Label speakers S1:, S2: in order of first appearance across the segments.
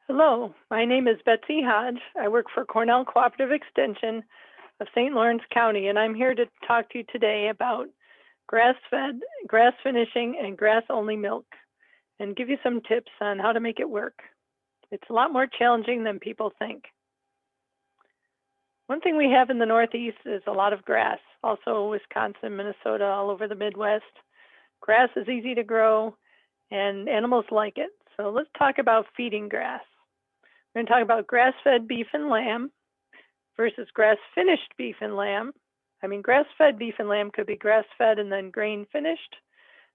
S1: Hello, my name is Betsy Hodge. I work for Cornell Cooperative Extension of St. Lawrence County, and I'm here to talk to you today about grass-fed, grass finishing, and grass-only milk, and give you some tips on how to make it work. It's a lot more challenging than people think. One thing we have in the Northeast is a lot of grass, also Wisconsin, Minnesota, all over the Midwest. Grass is easy to grow, and animals like it. So let's talk about feeding grass. We're going to talk about grass-fed beef and lamb versus grass-finished beef and lamb. Grass-fed beef and lamb could be grass-fed and then grain-finished.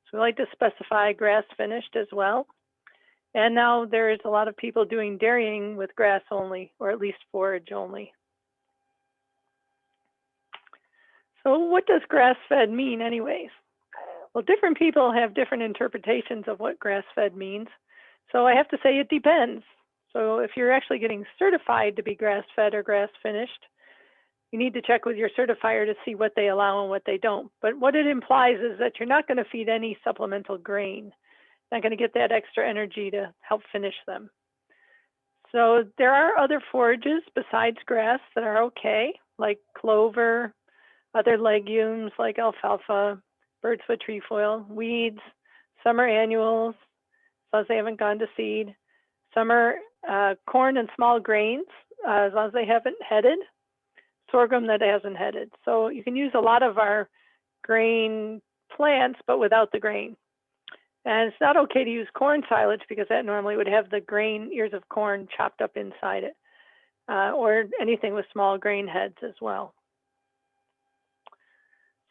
S1: So we like to specify grass-finished as well. And now there is a lot of people doing dairying with grass only, or at least forage only. So what does grass-fed mean anyways? Well, different people have different interpretations of what grass-fed means. So I have to say it depends. So if you're actually getting certified to be grass-fed or grass-finished, you need to check with your certifier to see what they allow and what they don't. But what it implies is that you're not going to feed any supplemental grain, not going to get that extra energy to help finish them. So there are other forages besides grass that are okay, like clover, other legumes like alfalfa, birds with trefoil, weeds. Some are annuals, as long as they haven't gone to seed. Some are corn and small grains, as long as they haven't headed. Sorghum that hasn't headed. So you can use a lot of our grain plants, but without the grain. And it's not okay to use corn silage because that normally would have the grain, ears of corn chopped up inside it, or anything with small grain heads as well.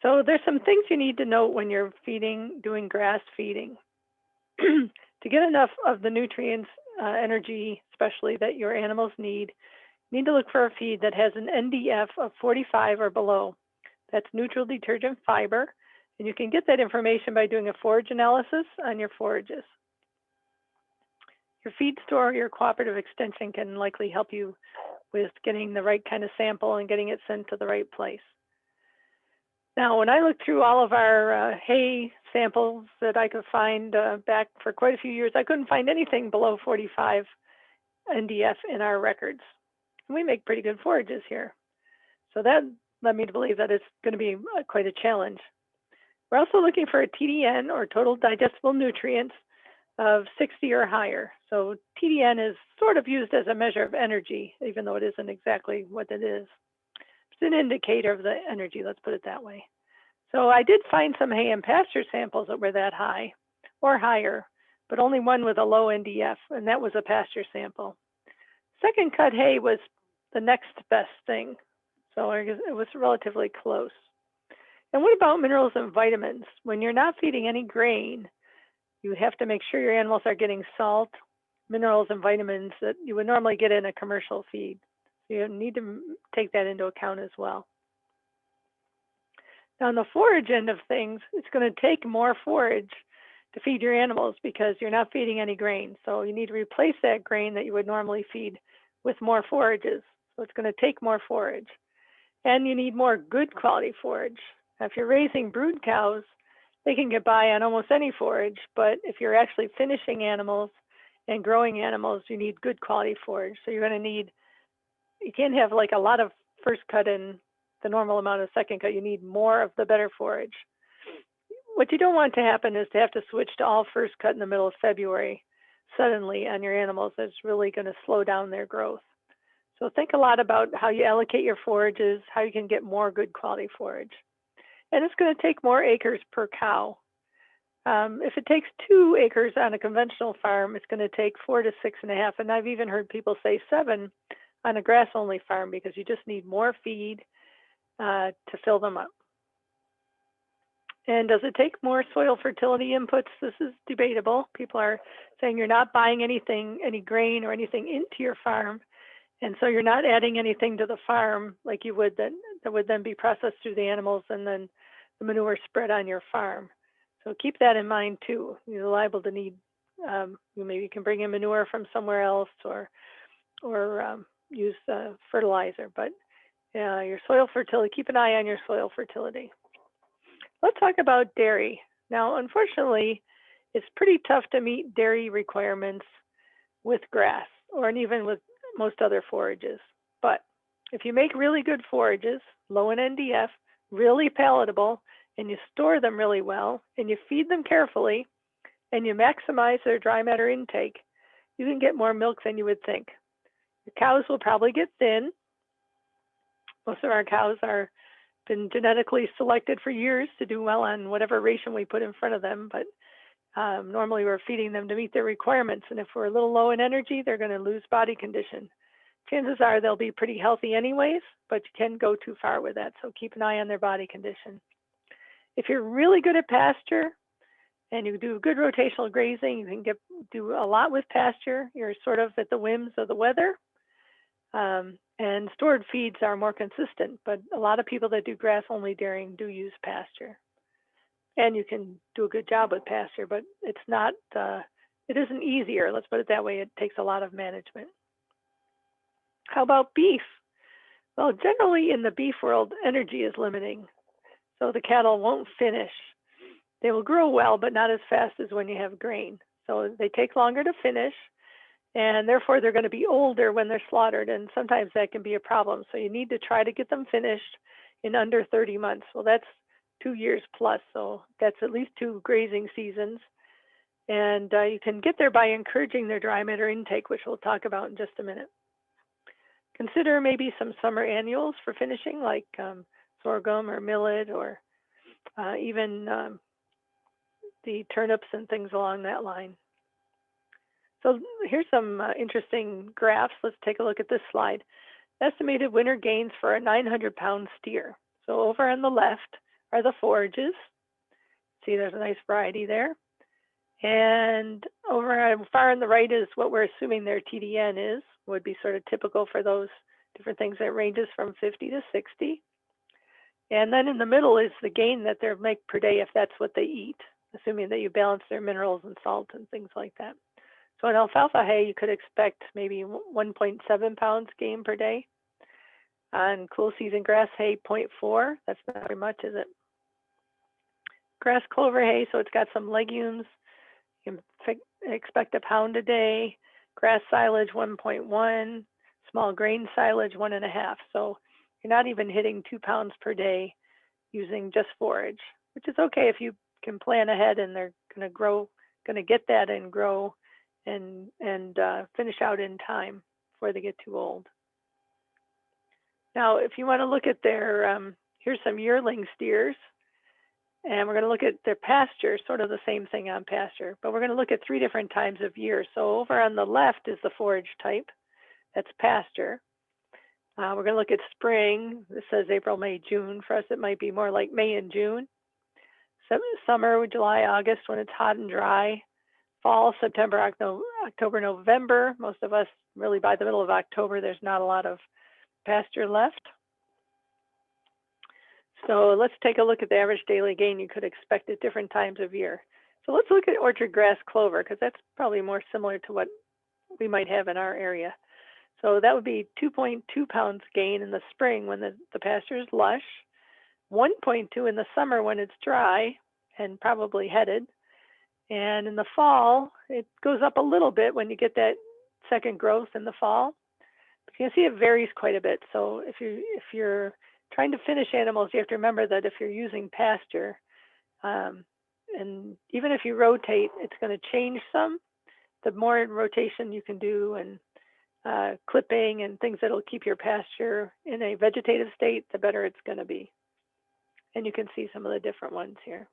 S1: So there's some things you need to note when you're doing grass feeding. To get enough of the nutrients, energy, especially that your animals need, you need to look for a feed that has an NDF of 45 or below. That's neutral detergent fiber, and you can get that information by doing a forage analysis on your forages. Your feed store or your cooperative extension can likely help you with getting the right kind of sample and getting it sent to the right place. Now, when I looked through all of our hay samples that I could find back for quite a few years, I couldn't find anything below 45 NDF in our records. And we make pretty good forages here. So that led me to believe that it's going to be quite a challenge. We're also looking for a TDN, or total digestible nutrients, of 60 or higher. So TDN is sort of used as a measure of energy, even though it isn't exactly what it is. It's an indicator of the energy, let's put it that way. So I did find some hay and pasture samples that were that high or higher, but only one with a low NDF, and that was a pasture sample. Second cut hay was the next best thing, so it was relatively close. And what about minerals and vitamins? When you're not feeding any grain, you have to make sure your animals are getting salt, minerals, and vitamins that you would normally get in a commercial feed. You need to take that into account as well. Now, on the forage end of things, it's going to take more forage to feed your animals because you're not feeding any grain. So you need to replace that grain that you would normally feed with more forages. So it's going to take more forage. And you need more good quality forage. Now, if you're raising brood cows, they can get by on almost any forage, but if you're actually finishing animals and growing animals, you need good quality forage. So you're going to need, you can't have like a lot of first cut and the normal amount of second cut. You need more of the better forage. What you don't want to happen is to have to switch to all first cut in the middle of February suddenly on your animals. That's really going to slow down their growth. So think a lot about how you allocate your forages, how you can get more good quality forage. And it's going to take more acres per cow. If it takes 2 acres on a conventional farm, it's going to take 4 to 6.5. And I've even heard people say 7 on a grass-only farm because you just need more feed to fill them up. And does it take more soil fertility inputs? This is debatable. People are saying you're not buying anything, any grain or anything into your farm. And so you're not adding anything to the farm like you would that would then be processed through the animals and then the manure spread on your farm. So keep that in mind too. You're liable to need, maybe you can bring in manure from somewhere else or use fertilizer. But your soil fertility, keep an eye on your soil fertility. Let's talk about dairy. Now, unfortunately, it's pretty tough to meet dairy requirements with grass. or even with most other forages. But if you make really good forages, low in NDF, really palatable, and you store them really well, and you feed them carefully, and you maximize their dry matter intake, you can get more milk than you would think. Your cows will probably get thin. Most of our cows are been genetically selected for years to do well on whatever ration we put in front of them, but normally we're feeding them to meet their requirements, and if we're a little low in energy, they're going to lose body condition. Chances are they'll be pretty healthy anyways, but you can go too far with that, so keep an eye on their body condition. If you're really good at pasture and you do good rotational grazing, you can do a lot with pasture. You're sort of at the whims of the weather. And stored feeds are more consistent, but a lot of people that do grass-only dairying do use pasture. And you can do a good job with pasture, but it's not, it isn't easier, let's put it that way. It takes a lot of management. How about beef? Well, generally in the beef world, energy is limiting, so the cattle won't finish. They will grow well, but not as fast as when you have grain. So they take longer to finish, and therefore they're going to be older when they're slaughtered, and sometimes that can be a problem. So you need to try to get them finished in under 30 months. Well, that's 2 years plus, so that's at least 2 grazing seasons. And you can get there by encouraging their dry matter intake, which we'll talk about in just a minute. Consider maybe some summer annuals for finishing, like sorghum or millet, or even the turnips and things along that line. So here's some interesting graphs. Let's take a look at this slide. Estimated winter gains for a 900-pound steer. So over on the left are the forages. See, there's a nice variety there. And over far on the right is what we're assuming their TDN is, would be sort of typical for those different things that ranges from 50 to 60. And then in the middle is the gain that they make per day if that's what they eat, assuming that you balance their minerals and salt and things like that. So in alfalfa hay, you could expect maybe 1.7 pounds gain per day. On cool season grass hay, 0.4. That's not very much, is it? Grass clover hay, so it's got some legumes. You can expect 1 pound a day. Grass silage, 1.1. Small grain silage, 1.5. So you're not even hitting 2 pounds per day using just forage, which is okay if you can plan ahead and they're going to grow, going to get that and grow and finish out in time before they get too old. Now, if you want to look at their, here's some yearling steers, and we're going to look at their pasture, sort of the same thing on pasture, but we're going to look at 3 different times of year. So over on the left is the forage type, that's pasture. We're going to look at spring. This says April, May, June. For us, it might be more like May and June. Summer, July, August, when it's hot and dry. Fall, September, October, November. Most of us, really by the middle of October, there's not a lot of pasture left. So let's take a look at the average daily gain you could expect at different times of year. So let's look at orchard grass clover, because that's probably more similar to what we might have in our area. So that would be 2.2 pounds gain in the spring when the pasture is lush, 1.2 in the summer when it's dry and probably headed. And in the fall, it goes up a little bit when you get that second growth in the fall. But you can see it varies quite a bit. So if you're trying to finish animals, you have to remember that if you're using pasture, and even if you rotate, it's going to change some. The more rotation you can do and clipping and things that'll keep your pasture in a vegetative state, the better it's going to be. And you can see some of the different ones here.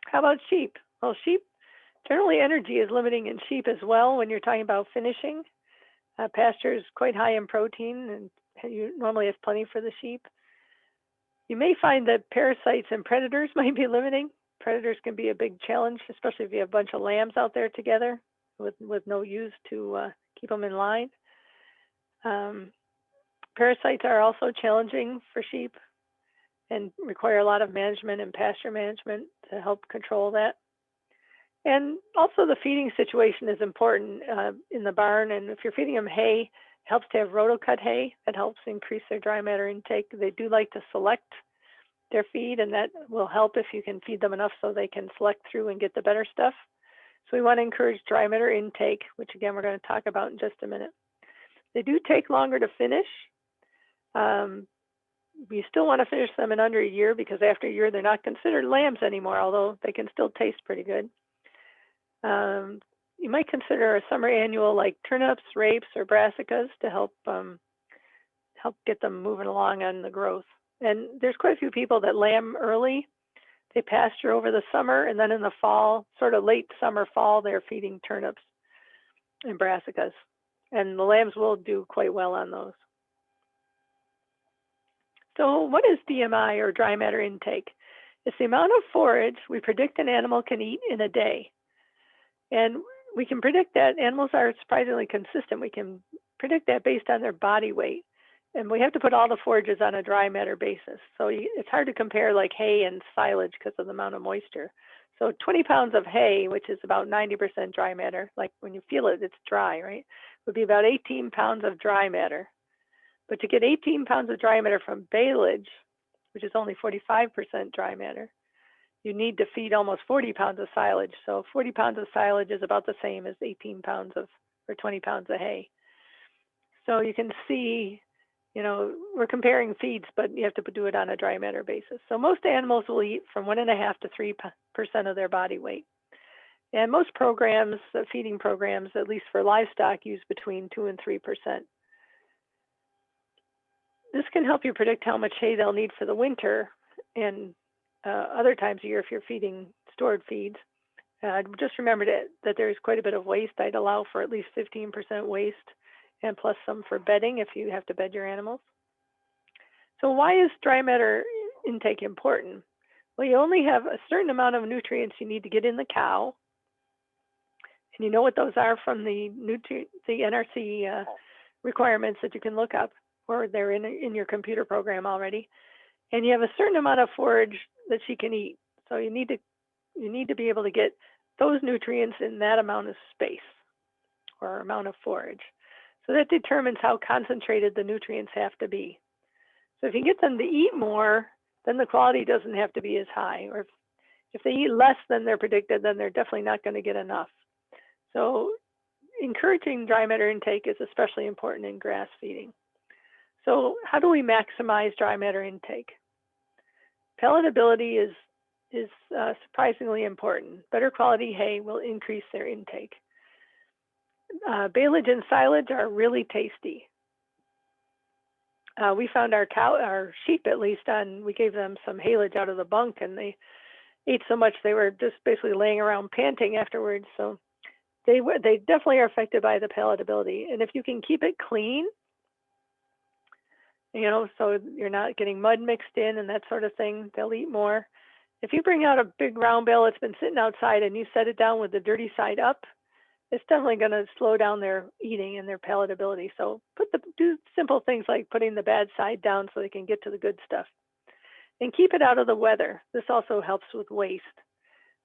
S1: How about sheep? Well, sheep, generally energy is limiting in sheep as well when you're talking about finishing. Pasture is quite high in protein, and you normally have plenty for the sheep. You may find that parasites and predators might be limiting. Predators can be a big challenge, especially if you have a bunch of lambs out there together with no ewes to keep them in line. Parasites are also challenging for sheep and require a lot of management and pasture management to help control that. And also the feeding situation is important in the barn, and if you're feeding them hay, it helps to have rotocut hay. That helps increase their dry matter intake. They do like to select their feed, and that will help if you can feed them enough so they can select through and get the better stuff. So we want to encourage dry matter intake, which again, we're going to talk about in just a minute. They do take longer to finish. We still want to finish them in under a year because after a year, they're not considered lambs anymore, although they can still taste pretty good. You might consider a summer annual like turnips, rapes, or brassicas to help get them moving along on the growth. And there's quite a few people that lamb early. They pasture over the summer, and then in the fall, sort of late summer, fall, they're feeding turnips and brassicas. And the lambs will do quite well on those. So what is DMI, or dry matter intake? It's the amount of forage we predict an animal can eat in a day. And we can predict that. Animals are surprisingly consistent. We can predict that based on their body weight. And we have to put all the forages on a dry matter basis. So it's hard to compare like hay and silage because of the amount of moisture. So 20 pounds of hay, which is about 90% dry matter, like when you feel it, it's dry, right? Would be about 18 pounds of dry matter. But to get 18 pounds of dry matter from baleage, which is only 45% dry matter, you need to feed almost 40 pounds of silage. So 40 pounds of silage is about the same as 18 pounds of, or 20 pounds of hay. So you can see, you know, we're comparing feeds, but you have to do it on a dry matter basis. So most animals will eat from 1.5% to 3% of their body weight. And most programs, feeding programs, at least for livestock, use between 2 and 3%. This can help you predict how much hay they'll need for the winter and other times of year if you're feeding stored feeds. Just remember that there's quite a bit of waste. I'd allow for at least 15% waste, and plus some for bedding if you have to bed your animals. So why is dry matter intake important? Well, you only have a certain amount of nutrients you need to get in the cow. And you know what those are from the NRC requirements that you can look up, or they're in your computer program already. And you have a certain amount of forage that she can eat. So you need to be able to get those nutrients in that amount of space or amount of forage. So that determines how concentrated the nutrients have to be. So if you get them to eat more, then the quality doesn't have to be as high. Or if they eat less than they're predicted, then they're definitely not going to get enough. So encouraging dry matter intake is especially important in grass feeding. So how do we maximize dry matter intake? Palatability is surprisingly important. Better quality hay will increase their intake. Baleage and silage are really tasty. We found our sheep, at least, we gave them some haylage out of the bunk, and they ate so much they were just basically laying around panting afterwards. So they definitely are affected by the palatability. And if you can keep it clean, you know, so you're not getting mud mixed in and that sort of thing, they'll eat more. If you bring out a big round bale that's been sitting outside and you set it down with the dirty side up, it's definitely going to slow down their eating and their palatability. So do simple things like putting the bad side down so they can get to the good stuff. And keep it out of the weather. This also helps with waste.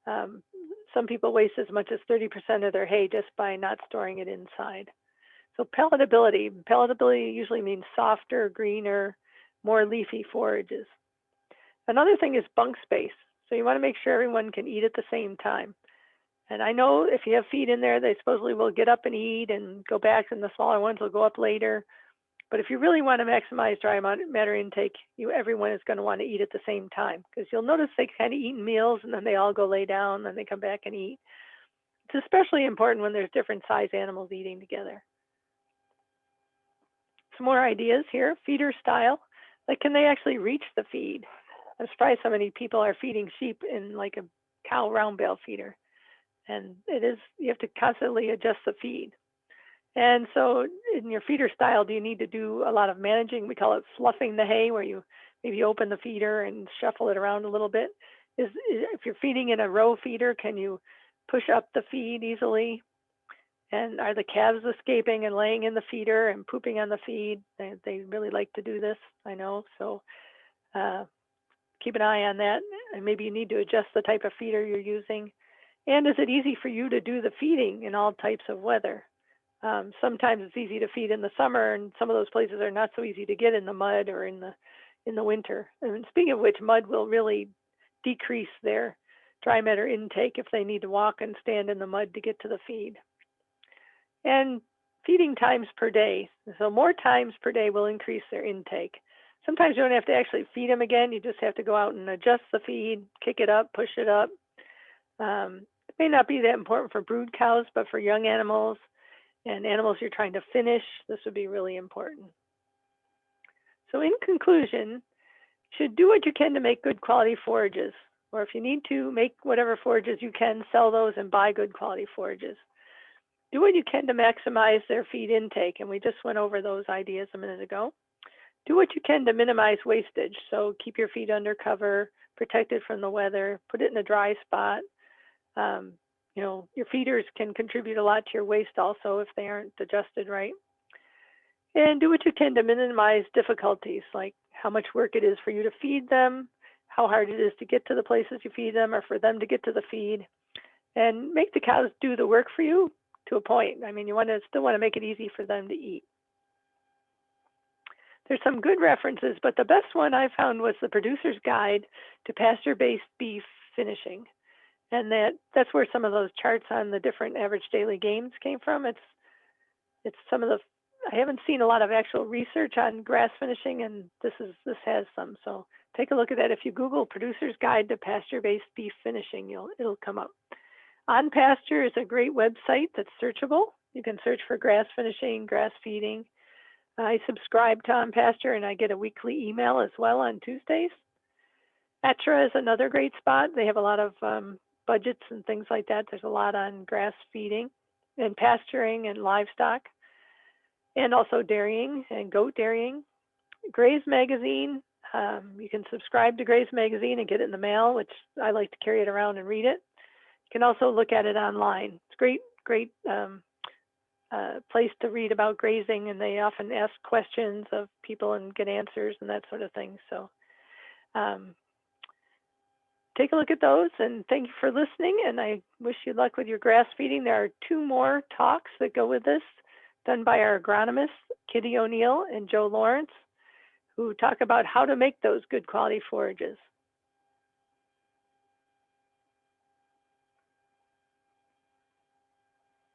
S1: Some people waste as much as 30% of their hay just by not storing it inside. So palatability usually means softer, greener, more leafy forages. Another thing is bunk space. So you want to make sure everyone can eat at the same time. And I know if you have feed in there, they supposedly will get up and eat and go back, and the smaller ones will go up later. But if you really want to maximize dry matter intake, everyone is going to want to eat at the same time, because you'll notice they kind of eat in meals and then they all go lay down, then they come back and eat. It's especially important when there's different size animals eating together. Some more ideas here. Feeder style. Like, can they actually reach the feed? I'm surprised so many people are feeding sheep in like a cow round bale feeder. And you have to constantly adjust the feed. And so in your feeder style, do you need to do a lot of managing? We call it fluffing the hay, where you maybe open the feeder and shuffle it around a little bit. If you're feeding in a row feeder, can you push up the feed easily? And are the calves escaping and laying in the feeder and pooping on the feed? They really like to do this, I know. So keep an eye on that. And maybe you need to adjust the type of feeder you're using. And is it easy for you to do the feeding in all types of weather? Sometimes it's easy to feed in the summer, and some of those places are not so easy to get in the mud or in the winter. And speaking of which, mud will really decrease their dry matter intake if they need to walk and stand in the mud to get to the feed. And feeding times per day. So more times per day will increase their intake. Sometimes you don't have to actually feed them again. You just have to go out and adjust the feed, kick it up, push it up. It may not be that important for brood cows, but for young animals and animals you're trying to finish, this would be really important. So in conclusion, you should do what you can to make good quality forages. Or if you need to, make whatever forages you can, sell those and buy good quality forages. Do what you can to maximize their feed intake, and we just went over those ideas a minute ago. Do what you can to minimize wastage. So keep your feed under cover, protect it from the weather, put it in a dry spot. You know, your feeders can contribute a lot to your waste also if they aren't adjusted right. And do what you can to minimize difficulties, like how much work it is for you to feed them, how hard it is to get to the places you feed them or for them to get to the feed. And make the cows do the work for you to a point. I mean, you still want to make it easy for them to eat. There's some good references, but the best one I found was the Producer's Guide to Pasture-Based Beef Finishing. And that's where some of those charts on the different average daily gains came from. It's some of the, I haven't seen a lot of actual research on grass finishing, and this has some. So take a look at that. If you Google Producer's Guide to Pasture-Based Beef Finishing, it'll come up. On Pasture is a great website that's searchable. You can search for grass finishing, grass feeding. I subscribe to On Pasture and I get a weekly email as well on Tuesdays. Etra is another great spot. They have a lot of budgets and things like that. There's a lot on grass feeding and pasturing and livestock, and also dairying and goat dairying. Graze Magazine, you can subscribe to Graze Magazine and get it in the mail, which I like to carry it around and read it. You can also look at it online. It's a great place to read about grazing, and they often ask questions of people and get answers and that sort of thing. So take a look at those, and thank you for listening, and I wish you luck with your grass feeding. There are 2 more talks that go with this, done by our agronomists, Kitty O'Neill and Joe Lawrence, who talk about how to make those good quality forages.